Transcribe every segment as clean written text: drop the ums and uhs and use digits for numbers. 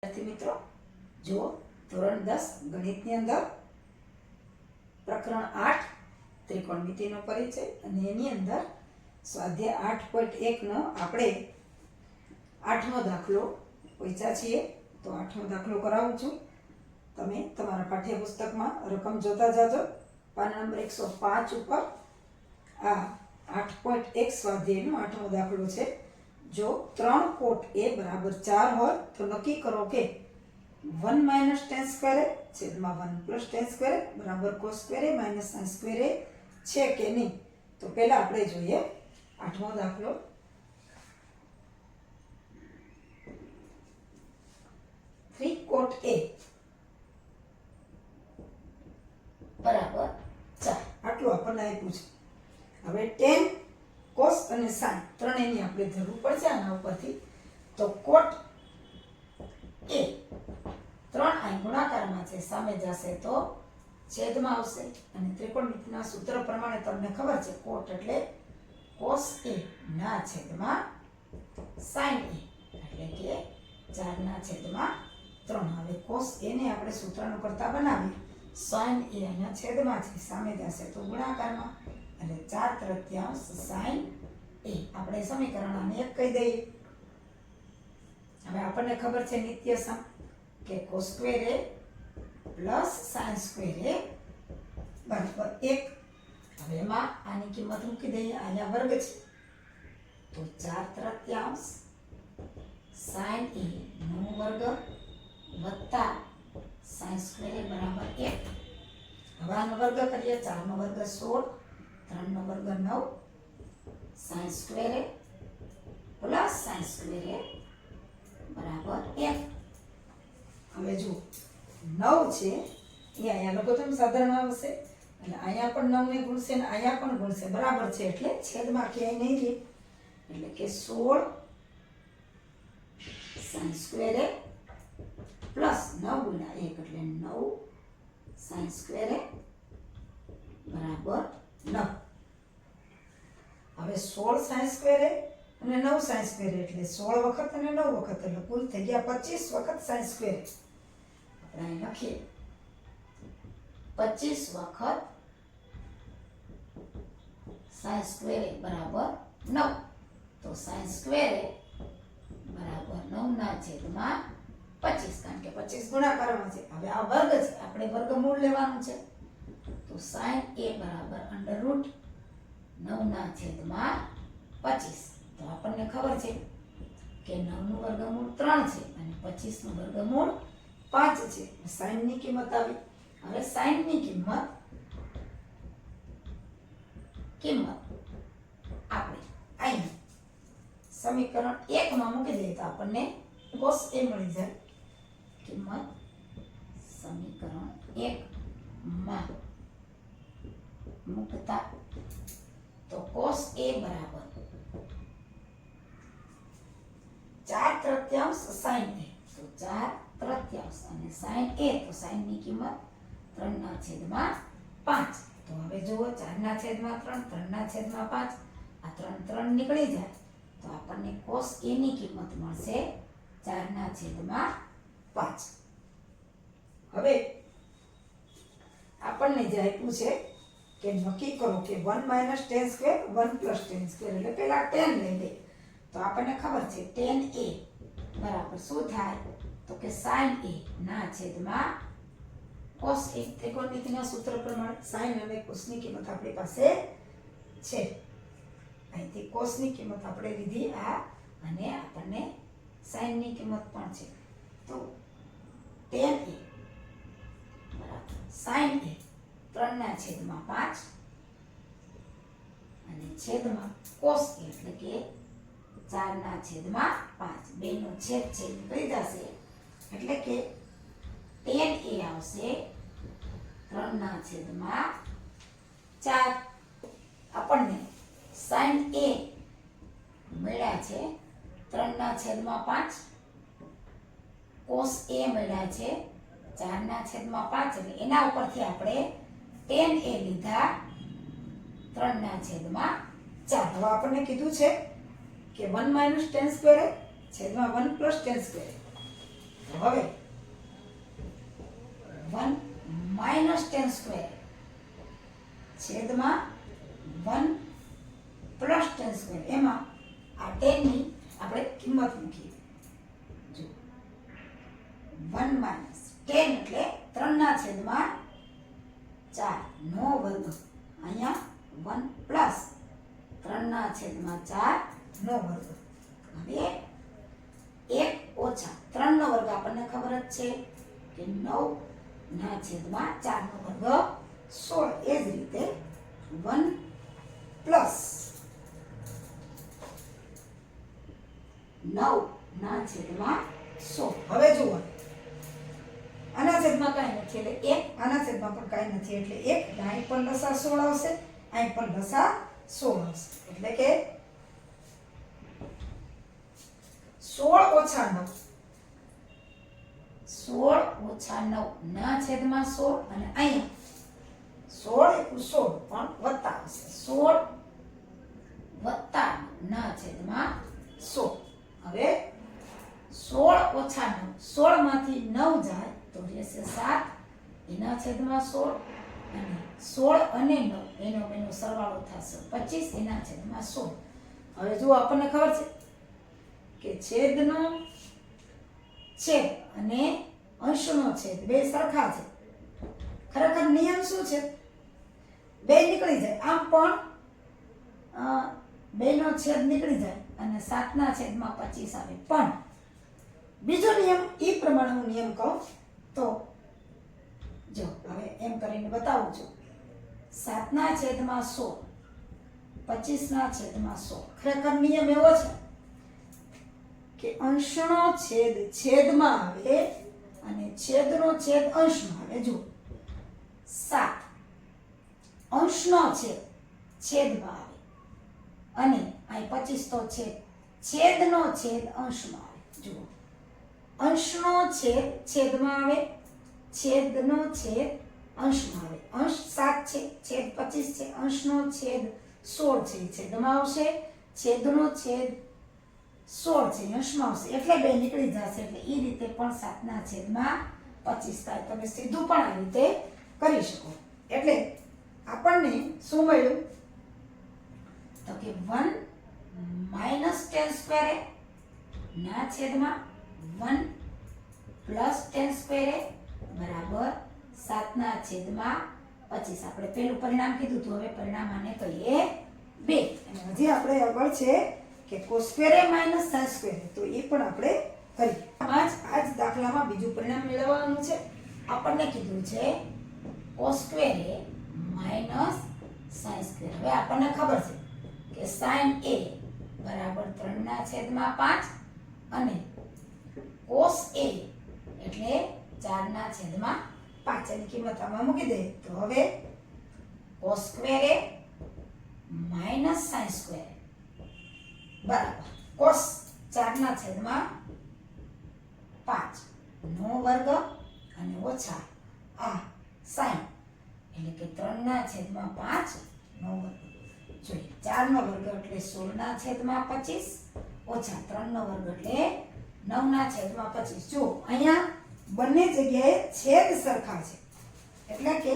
વિદ્યાર્થી મિત્રો, જુઓ ધોરણ 10 ગણિતની અંદર પ્રકરણ 8 ત્રિકોણમિતિનો પરિચય અને એની અંદર સ્વાધ્યાય 8.1 નો આપણે 8મો દાખલો પૂછ્યા છીએ. તો 8મો દાખલો કરાવું છું. તમે તમારા પાઠ્યપુસ્તકમાં રકમ જોતા જાજો. પાના નંબર 105 ઉપર આ 8.1 સ્વાધ્યાયનો 8મો દાખલો છે. જો 3 કોટ a બરાબર 4 હોય તો નક્કી કરો કે 1 - tan સ્ક્વેર છેદમાં 1 + tan સ્ક્વેર બરાબર cos સ્ક્વેર - sin સ્ક્વેર છે કે નહીં. તો પહેલા આપણે જોઈએ 8મો દાખલો. 3 કોટ a બરાબર 4 આટલું આપણને આપ્યું છે. હવે tan cos અને sin ત્રણેયની આપણે જરૂર પડશે આના ઉપરથી. તો કોટ a 3 અહીં ગુણાકારમાં છે, સામે જશે તો છેદમાં આવશે. અને ત્રિકોણમિતિના સૂત્ર પ્રમાણે તમને ખબર છે કોટ એટલે cos a ના છેદમાં sin a એટલે કે 4 ના છેદમાં 3. હવે cos a ને આપણે સૂત્રનો કરતા બનાવીએ. sin a ના છેદમાં છે, સામે જશે તો ગુણાકારમાં એટલે 4/3 sin a. આપણે સમીકરણ આને 1 કહી દઈએ. હવે આપણને ખબર છે નિત્યસમ કે cos square a plus sin square a બરાબર 1. હવે એમાં આની કિંમત મૂકી દઈએ. અહીંયા વર્ગ છે તો 4/3 sin a નો વર્ગ વત્તા sin સ્ક્વેર a બરાબર 1. હવે આનો વર્ગ કરીએ. 4 નો વર્ગ 16, 3 નો વર્ગ 9, sin square a plus sin square a બરાબર 1. હવે જુઓ 9 છે એ અહીંયા લઘુત્તમ સાધારણ આવશે અને અહીંયા પણ 9 ને ગુણશે અને અહીંયા પણ ગુણશે, બરાબર છે એટલે છેદમાં ક્યાંય નહીં રહે. એટલે કે 16 sin સ્ક્વેર a પ્લસ 9 ગુણ્યા 1 એટલે 9 sin સ્ક્વેર a બરાબર 9. હવે 16 sin સ્ક્વેર a અને 9 sin સ્ક્વેર a એટલે 16 વખત અને 9 વખત એટલે કુલ થઈ ગયા 25 વખત sin સ્ક્વેર a. આપણે અહીં લખીએ 25 વખત sin સ્ક્વેર a બરાબર 9. તો sin સ્ક્વેર a બરાબર 9 ના છેદમાં 25, કારણ કે 25 ગુણાકારમાં છે. હવે આ વર્ગ છે, આપણે વર્ગમૂળ લેવાનું છે. તો sin a બરાબર √9 ના છેદમાં 25. તો આપણને ખબર છે કે 9 નું વર્ગમૂળ 3 છે અને 25 નું વર્ગમૂળ 5 છે. sin ની કિંમત આવી. હવે sin ની કિંમત આપણે અહીં સમીકરણ 1 માં મૂકી દઈએ તો આપણને cos a મળી જાય. કિંમત સમીકરણ 1 માં મૂકતા તો cos a બરાબર 4/3 sin a. તો 4/3 અને sin a તો sin ની કિંમત 3 ના છેદમાં 5. તો હવે જુઓ 4 ના છેદમાં 3, 3 ના છેદમાં 5, આ 3 નીકળી જાય તો આપણને cos a ની કિંમત મળશે 4 ના છેદમાં 5. હવે આપણને જે આપ્યું છે કે નક્કી કરો કે 1 - tan સ્ક્વેર 1 + tan સ્ક્વેર એટલે પહેલા tan લઈ લે. તો આપણને ખબર છે tan a બરાબર શું થાય તો કે sin a ના છેદમાં cos a. ત્રિકોણમિતિના સૂત્ર પ્રમાણે sin અને cos ની કિંમત આપણી પાસે છે. અહીંથી cos ની કિંમત આપણે લીધી આ અને આપણને sin ની કિંમત પણ છે. તો tan a બરાબર sin a 3 ના છેદમાં 5 અને છેદમાં cos a એટલે કે 4 ના છેદમાં 5. બેનો છેદ છે નીકળી જશે એટલે કે tan a આવશે 3 ના છેદમાં 4. આપણને sin a મળ્યા છે 3 ના છેદમાં 5, cos a મળ્યા છે 4 ના છેદમાં 5 એટલે એના ઉપરથી આપણે tan a લીધા 3 ના છેદમાં 4. હવે આપણને કીધું છે કે 1 - tan સ્ક્વેર છેદમાં 1 + tan સ્ક્વેર. તો હવે 1 માઇનસ 10 સ્ક્વેર છેદમાં 1 પ્લસ 10 સ્ક્વેર, એમાં આ 10 ની આપણે કિંમત મૂકીએ. જો 1 માઇનસ 10 એટલે 3 ના છેદમાં 4 નો વર્ગ, અહીંયા 1 પ્લસ 3 ના છેદમાં 4 નો વર્ગ. હવે 1 ઓછા 3 નો વર્ગ આપણને ખબર જ છે કે 9 ના છેદમાં 4 નો વર્ગ 16. એ જ રીતે 1 પ્લસ 9 ના છેદમાં 16. હવે જુઓ આના છેદમાં કાંઈ નથી એટલે 1, આના છેદમાં પણ કાંઈ નથી એટલે 1, એટલે અહીં પણ લસા 16 આવશે, અહીં પણ લસા 16 આવશે. એટલે કે 16 ઓછા 9, 16 ઓછા 9 ના છેદમાં 16, અને અહીંયા 16 એકુ 16 પણ વત્તા આવશે. 16 વત્તા ના છેદમાં 16. હવે 16 ઓછા 9, 16 માંથી 9 જાય તો રહેશે 7 એના છેદમાં 16, અને 16 અને 9 એનો સરવાળો થશે 25 એના છેદમાં 16. હવે જુઓ આપણને ખબર છે કે છેદનો છેદ અને અંશનો છેદ બે સરખા છે. ખરેખર નિયમ શું છે? બે નીકળી જાય, આમ પણ બેનો છેદ નીકળી જાય અને 7 ના છેદમાં 25 આવે. પણ બીજો નિયમ એ પ્રમાણે હું નિયમ કહું તો જો હવે એમ કરીને બતાવું છું. 7 ના છેદમાં 16, 25 ના છેદમાં 16. ખરેખર નિયમ એવો છે કે અંશનો છેદ છેદમાં આવે અને છેદનો છેદ અંશમાં આવે. જો 7 અંશનો છેદ છેદમાં આવે અને અહીં 25 તો છેદનો છેદ અંશમાં આવે. જુઓ અંશનો છેદ છેદમાં આવે, છેદનો છેદ અંશમાં આવે. અંશ 7 છે, છેદ 25 છે, અંશનો છેદ 16 છે, છેદમાં આવશે. છેદનો છેદ 16 છે, અંશમાં આવશે, એટલે બે નીકળી જશે. એટલે એ રીતે પણ 7 ના છેદમાં 25 થાય. તમે સીધું પણ આ રીતે કરી શકો. એટલે આપણને શું મળ્યું તો કે 1 માઇનસ 10 સ્ક્વેર ના છેદમાં 1 પ્લસ 10 સ્ક્વેર બરાબર 7 ના છેદમાં 25. આપણે પેલું પરિણામ કીધું હતું, હવે પરિણામ આને કહીએ 2. અને હજી આપણે આગળ છે કે cos square minus sin square, તો એ પણ આપણે કરીએ. આ જ દાખલામાં બીજું પરિણામ મેળવવાનું છે. આપણને કીધું છે cos square minus sin square. હવે આપણને ખબર છે કે sin a બરાબર 3 ના છેદમાં 5 અને cos a એટલે 4 ના છેદમાં 5. એની કિંમત આમાં મૂકી દે તો હવે cos square minus sin square બરાબર cos 4 ના છેદમાં 5 નો વર્ગ અને ઓછા આ sin એટલે કે 3 ના છેદમાં 5 નો વર્ગ. જોઈએ 4 નો વર્ગ એટલે 16 ના છેદમાં 25 ઓછા 3 નો વર્ગ એટલે 9 ના છેદમાં 25. જો અહીંયા બંને જગ્યાએ છેદ સરખા છે એટલે કે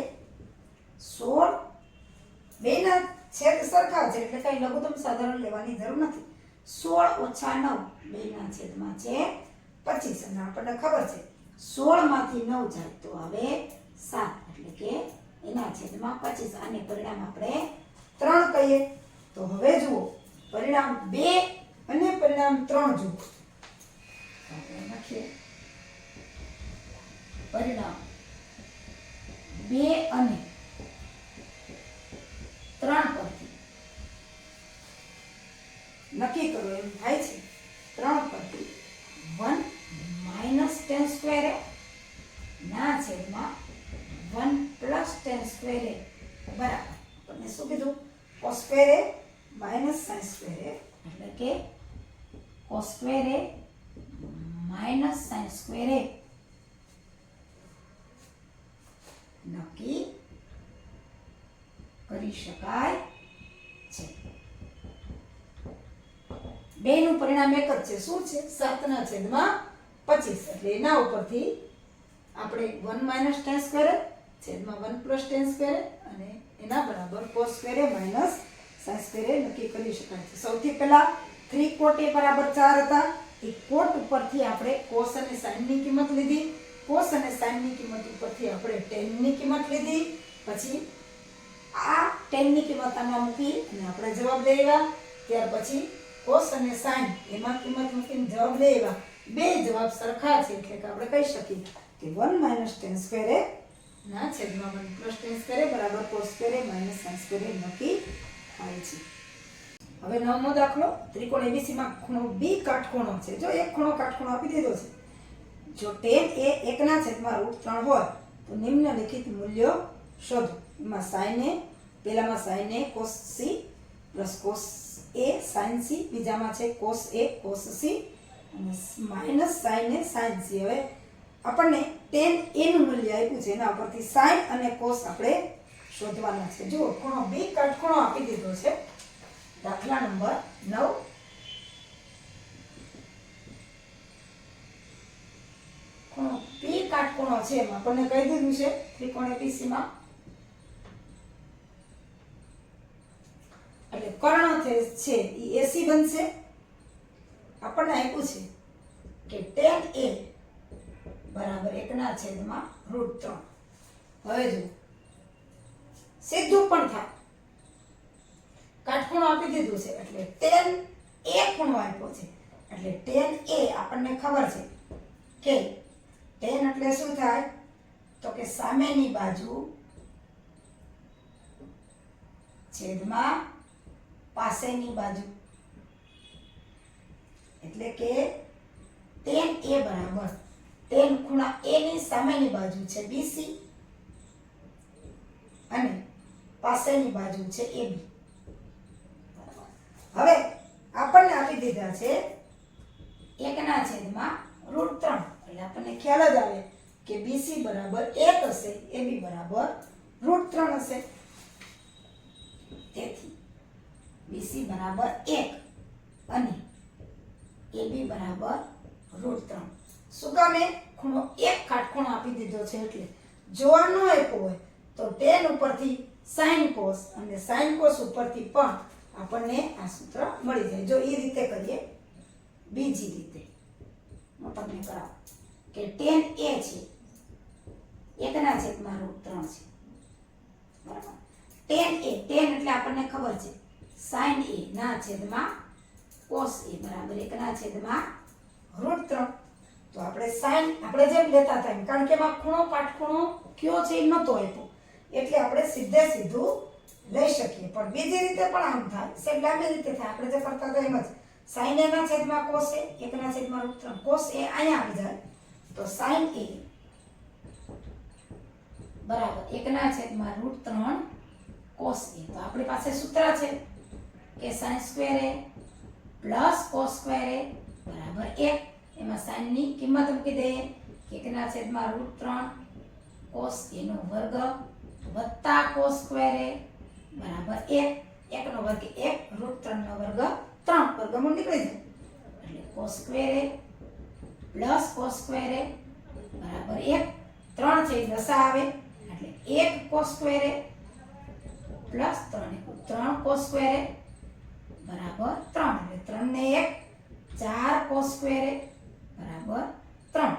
16 બેના છેદ સરખા છે એટલે કઈ લઘુત્તમ સાધારણ લેવાની જરૂર નથી. 16 ઓછા 9 બેના છેદમાં છે 25, અને આપણને ખબર છે 16 માંથી 9 જાય તો હવે 7 એટલે કે એના છેદમાં 25. આને પરિણામ આપણે 3 કહીએ. તો હવે જુઓ પરિણામ 2 અને પરિણામ 3 જુઓ. આપણે લખીએ પરિણામ 2 અને 3 પરથી નક્કી કરો એમ થાય છે. 3 પરથી 1 માઇનસ 10 સ્ક્વેર ના છેદમાં 1 પ્લસ 10 સ્ક્વેર બરાબર આપણને શું કીધું cos square minus sin square એટલે કે cos square minus sin square નક્કી કરી શકાય છે. બેનું પરિણામ એક જ છે. શું છે? 7 ના છેદમાં 25 એટલે એના ઉપરથી આપણે 1 - tan સ્ક્વેર છેદમાં 1 + tan સ્ક્વેર અને એના બરાબર cos square minus sin square નક્કી કરી શકાય છે. સૌથી પહેલા 3 કોટ એ બરાબર 4 હતા. એ કોટ ઉપરથી આપણે cos અને sin ની કિંમત લીધી. cos અને sin ની કિંમત ઉપરથી આપણે tan ની કિંમત લીધી. પછી આ tan ની કિંમત આમાં મૂકી અને આપણે જવાબ લઈ આવ્યા. ત્યાર પછી cos અને sin એમાં કિંમત મૂકીને જવાબ લઈ આવ્યા. બે જવાબ સરખા છે એટલે કે આપણે કહી શકીએ કે 1 - tan સ્ક્વેર ના છેદમાં 1 + tan સ્ક્વેર બરાબર cos square minus sin square નક્કી થાય છે. હવે નવમો દાખલો ત્રિકોણ ABC માં ખૂણો B કાટખૂણો છે. જો એક ખૂણો કાટખૂણો આપી દીધો છે. જો tan એ 1/√3 હોય તો નિમ્નલિખિત મૂલ્યો શોધો. એમાં sin a પહેલામાં sin a cos c plus cos a sin c બીજામાં છે cos a cos c અને minus sin a sin c. હવે આપણને tan a નું મૂલ્ય આપ્યું છે એના ઉપરથી sin અને cos આપણે શોધવાના છે. જો ખૂણો B કાટખૂણો આપી દીધો છે. દાખલા નંબર 9 ખૂણો P કાટખૂણો છે એમ આપણને કહી દીધું છે ત્રિકોણ ABC માં એટલે કર્ણ છે એ AC બનશે. આપણને આપ્યું છે કે tan A બરાબર 1/√3. હવે જો સીધું પણ થાય કાટખૂણો આપી દીધું છે એટલે tan A ખૂણો આપ્યો છે એટલે tan A આપણને ખબર છે કે tan એટલે શું થાય તો કે સામેની બાજુ છેદમાં પાસેની બાજુ એટલે કે tan A બરાબર tan ખૂણા A ની સામેની બાજુ છે BC અને પાસેની બાજુ છે AB. હવે આપણને આપી દીધા છે 1/√3 એટલે આપણને ખ્યાલ જ આવે કે BC બરાબર 1 હશે AB બરાબર √3 હશે. તેથી BC બરાબર 1 અને AB બરાબર √3. શું કામે ખૂણો એક કાટખૂણો આપી દીધો છે એટલે જો આ ન આપ્યો હોય તો tan ઉપરથી sin cos અને sin cos ઉપરથી પણ આપણને આ સૂત્ર મળી જાય. જો એ રીતે કરીએ બીજી રીતે હું તમને કરાવું કે tan A છે 1/√3 છે બરાબર. tan એટલે આપણને ખબર છે sin A ના છેદમાં cos A બરાબર 1/√3. તો આપણે sin આપણે જેમ લેતા હતા કારણ કે એમાં ખૂણો કાટખૂણો કયો છે એ નતો આપ્યો એટલે આપણે સીધે સીધું લઈ શકીએ. પણ બીજી રીતે પણ આમ થાય સેમ લાંબી રીતે થાય. આપણે જે કરતા હતા એમ જ sin A ના છેદમાં cos A 1/√3 cos A અહીંયા આવી જાય તો sin A બરાબર 1/√3 cos A. તો આપણી પાસે સૂત્ર છે કે sin square A plus cos square A બરાબર 1. એમાં sin ની કિંમત મૂકી દઈએ 1/√3 cos A નો વર્ગ વત્તા cos સ્ક્વેર A બરાબર 1. 1 નો વર્ગ 1 √3 નો વર્ગ 3 વર્ગમૂળ નીકળી જાય એટલે cos square A plus cos square A બરાબર 1. 3 છે દશા આવે એટલે 1 cos square A plus 3 cos square A બરાબર 3 એટલે 3 ને 1 4 cos સ્ક્વેર A બરાબર 3.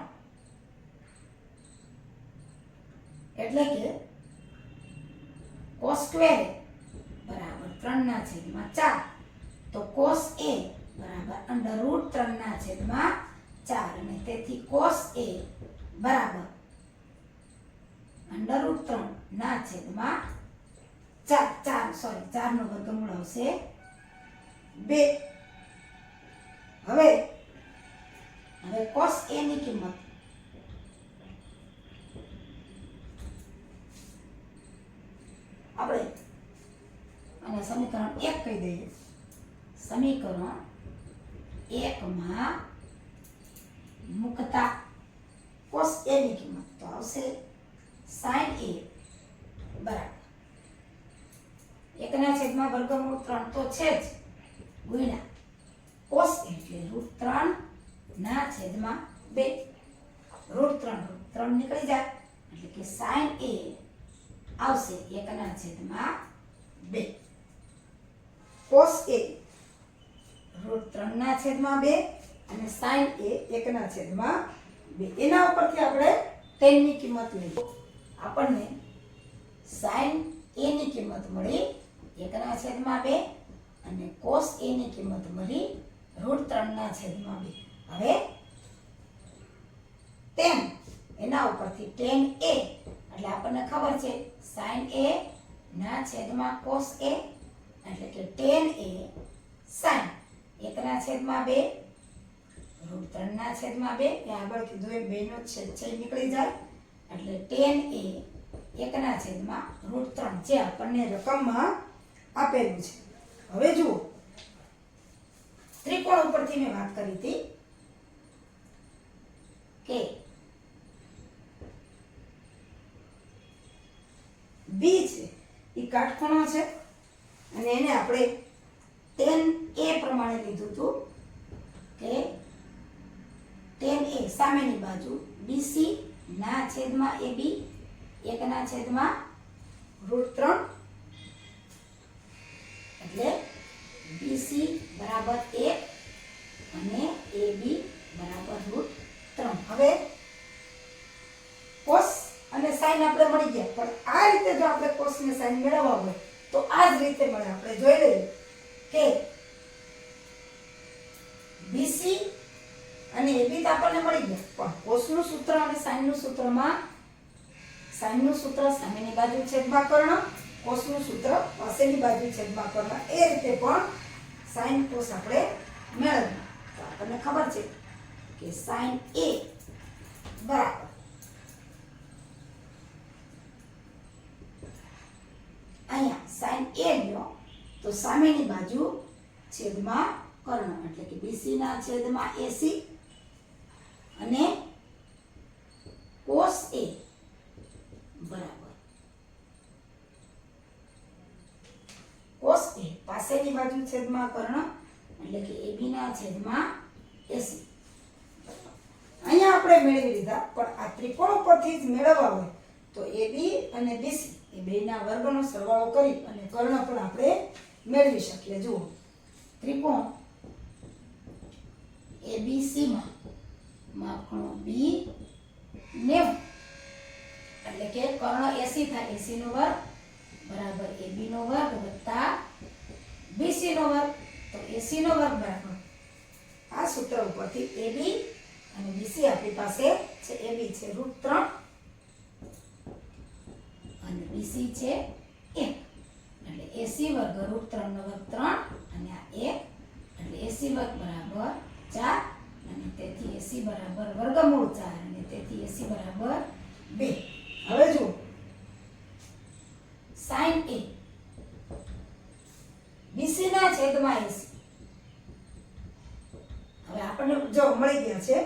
એટલે કે cos સ્ક્વેર A બરાબર 3/4 તો cos A બરાબર √3/4 અને તેથી cos A બરાબર √3/4 4 નો વર્ગમૂળ આવશે 2. હવે cos A ની કિંમત આપણે અને સમીકરણ 1 કહી દઈએ. સમીકરણ 1 માં મુકતા cos A ની કિંમત તો આવશે sin A બરાબર 1/√3 તો છે જ ગુણ્યા cos A એટલે √3/4 2 √3 3 નીકળી જાય એટલે કે sin a આવશે 1/2 cos a √3/2 અને sin a 1/2 એના ઉપરથી આપણે tan ની કિંમત લઈએ આપણને sin a ની કિંમત મળી 1/2 અને cos a ની કિંમત મળી √3/2 હવે tan એના ઉપરથી tan a એટલે આપણને ખબર છે sin a ના છેદમાં cos a એટલે કે tan a sin 1/2 √3/2 એ આગળ કીધું એ બેનો છેદ છે નીકળી જાય એટલે tan a 1/√3 જે આપણને રકમમાં આપેલું છે હવે જુઓ ત્રિકોણ ઉપરથી મેં વાત કરી હતી કે b છે એ કાટખૂણો છે અને એને આપણે tan a પ્રમાણે લીધું હતું કે tan a સામેની બાજુ bc ના છેદમાં ab 1/√3 એટલે bc બરાબર 1 અને ab બરાબર √3 હવે cos અને sin આપણે મળી ગયા પણ આ રીતે જો આપણે cos ને sin મેળવવા હોય તો આ જ રીતે મળે આપણે જોઈ લઈએ કે bc અને ab તો આપણને મળી ગયા પણ cos નું સૂત્ર અને sin નું સૂત્રમાં sin નું સૂત્ર સામેની બાજુ છેદમાં કર્ણ cos નું સૂત્ર પાસેની બાજુ છેદમાં કર્ણ એ રીતે પણ sin cos આપણે મેળવ્યું તો આપણને ખબર છે કે sin a બરાબર અહીંયા sin a લ્યો તો સામેની બાજુ છેદમાં કર્ણ એટલે કે bc ના છેદમાં ac અને cos a બરાબર cos a પાસેની બાજુ છેદમાં કર્ણ એટલે કે ab ના છેદમાં ac અહીંયા આપણે મેળવી લીધા પણ આ ત્રિકોણ પરથી જ મેળવવા હોય તો ab અને bc એ બેના વર્ગનો સરવાળો કરી અને કર્ણ પણ આપણે મેળવી શકીએ જુઓ ત્રિકોણ abc માં માપખૂણો b 90 એટલે કે કર્ણ 80 થાય 80 નો વર્ગ બરાબર ab નો વર્ગ વત્તા bc નો વર્ગ તો 80 નો વર્ગ બરાબર આ સૂત્ર ઉપરથી ab અને bc આપણી પાસે છે ab છે √3 અને bc છે 1 એટલે ac વર્ગ √3 નો વર્ગ 3 અને આ 1 એટલે ac વર્ગ બરાબર 4 અને તેથી ac બરાબર વર્ગમૂળ 4 અને તેથી ac બરાબર 2 હવે જુઓ sin a bc ના છેદમાં ac હવે આપણને જો મળી ગયા છે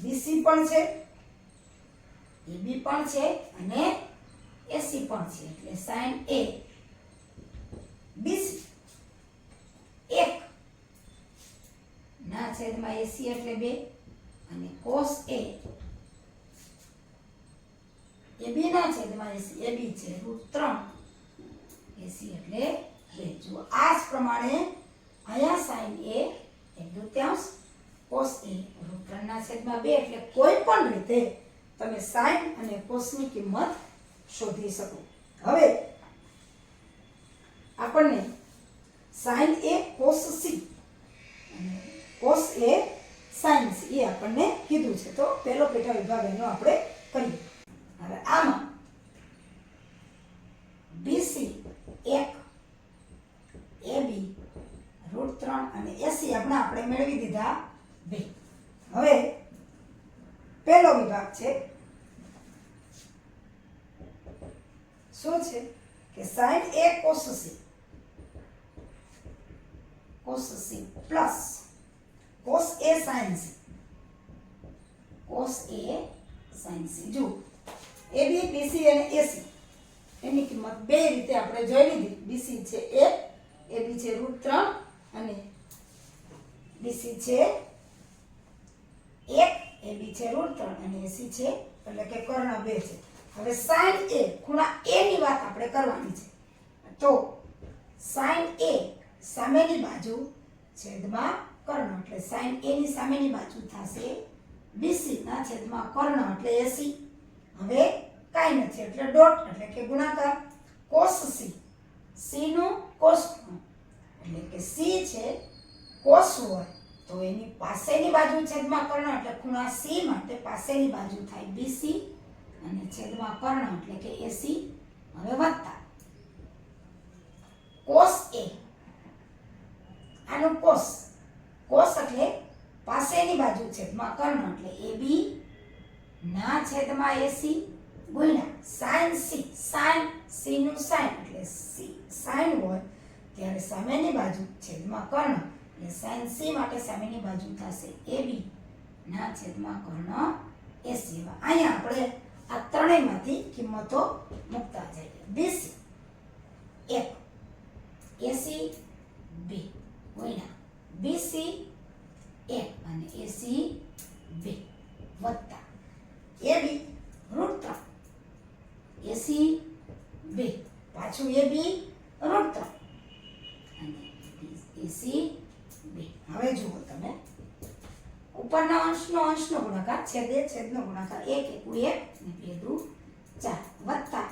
bc પણ છે ab પણ છે અને ac પણ છે એટલે sin a bc 1 ના છેદમાં ac એટલે 2 અને cos a ab ના છેદમાં ac ab છે √3 ac એટલે 2 જો આ જ પ્રમાણે અહીંયા sin a 1/2 cos a √3 ના છેદમાં 2 એટલે કોઈ પણ રીતે તમે sin અને cos ની કિંમત શોધી શકો હવે આપણને sin a cos c અને cos a sin c એ આપણને કીધું છે તો પહેલો પેટા વિભાગ એનો આપણે કરીએ હવે આમાં bc 1 ab √3 અને ac આપણે મેળવી દીધા 2 હવે પહેલો વિભાગ છે શું છે કે sin a cos c plus cos a sin c જો ab bc અને ac એની કિંમત બે રીતે આપણે જોઈ લીધી bc છે 1 ab છે √3 અને bc છે 2 1 AB છે √3 અને AC છે એટલે કે કર્ણ 2 છે. હવે sin A ખૂણા A ની વાત આપણે કરવાની છે. તો sin A સામેની બાજુ છેદમાં કર્ણ એટલે sin A ની સામેની બાજુ થશે BC ના છેદમાં કર્ણ એટલે AC. હવે કાઈ નથી એટલે ડોટ એટલે કે ગુણાકાર. cos C C નું cos ખૂણો એટલે કે C છે cos હોય તો એની પાસેની બાજુ છેદમાં કર્ણ એટલે ખૂણા C માટે પાસેની બાજુ થાય BC અને છેદમાં કર્ણ એટલે કે AC. હવે વત્તા cos A આનું cos એટલે પાસેની બાજુ છેદમાં કર્ણ એટલે AB ના છેદમાં AC ગુણ્યા sin C નું sin એટલે sin હોય ત્યારે સામેની બાજુ છેદમાં કર્ણ એટલે sin C માટે સામેની બાજુ થશે AB ના છેદમાં કર્ણ AC. અહીંયા આપણે આ ત્રણેયમાંથી કિંમતો મૂકતા જઈએ. BC 1 AC 2 ગુણ્યા BC 1 અને AC 2 વત્તા AB √3 AC 2 પાછું AB √3 અને AC 2. હવે જુઓ તમે ઉપરના અંશનો ગુણાકાર છેદનો ગુણાકાર 1 1 1 અને 2 2 4 વત્તા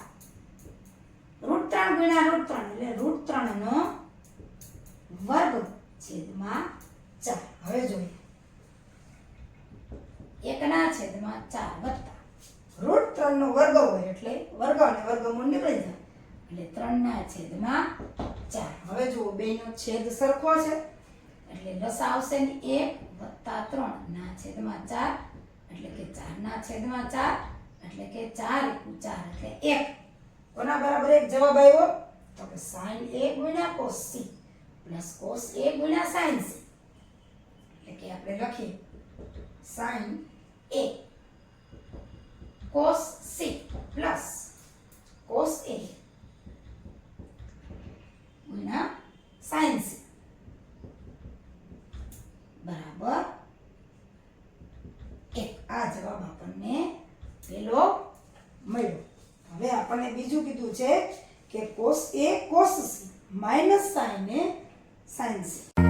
√3 ગુણ્યા √3 એટલે √3 નો વર્ગ છેદમાં 4. હવે જોઈએ 1 ના છેદમાં 4 વત્તા √3 નો વર્ગ હોય એટલે વર્ગ અને વર્ગમૂળ નીકળી જાય એટલે 3 ના છેદમાં 4. હવે જુઓ બેયનો છેદ સરખો છે એટલે લસા આવશે ને 1 વત્તા 3 ના છેદમાં 4 એટલે કે 4 ના છેદમાં 4 એટલે કે 4 * 4 એટલે 1. કોના બરાબર 1 જવાબ આવ્યો તો કે sin A ગુણ્યા cos C plus cos A ગુણ્યા sin C એટલે કે આપણે લખીએ sin A cos C plus cos A ગુણ્યા sin C બરાબર 1. આ જવાબ આપણને પેલો મળ્યો. હવે આપણને બીજું કીધું છે કે cos A cos C minus sin A sin C.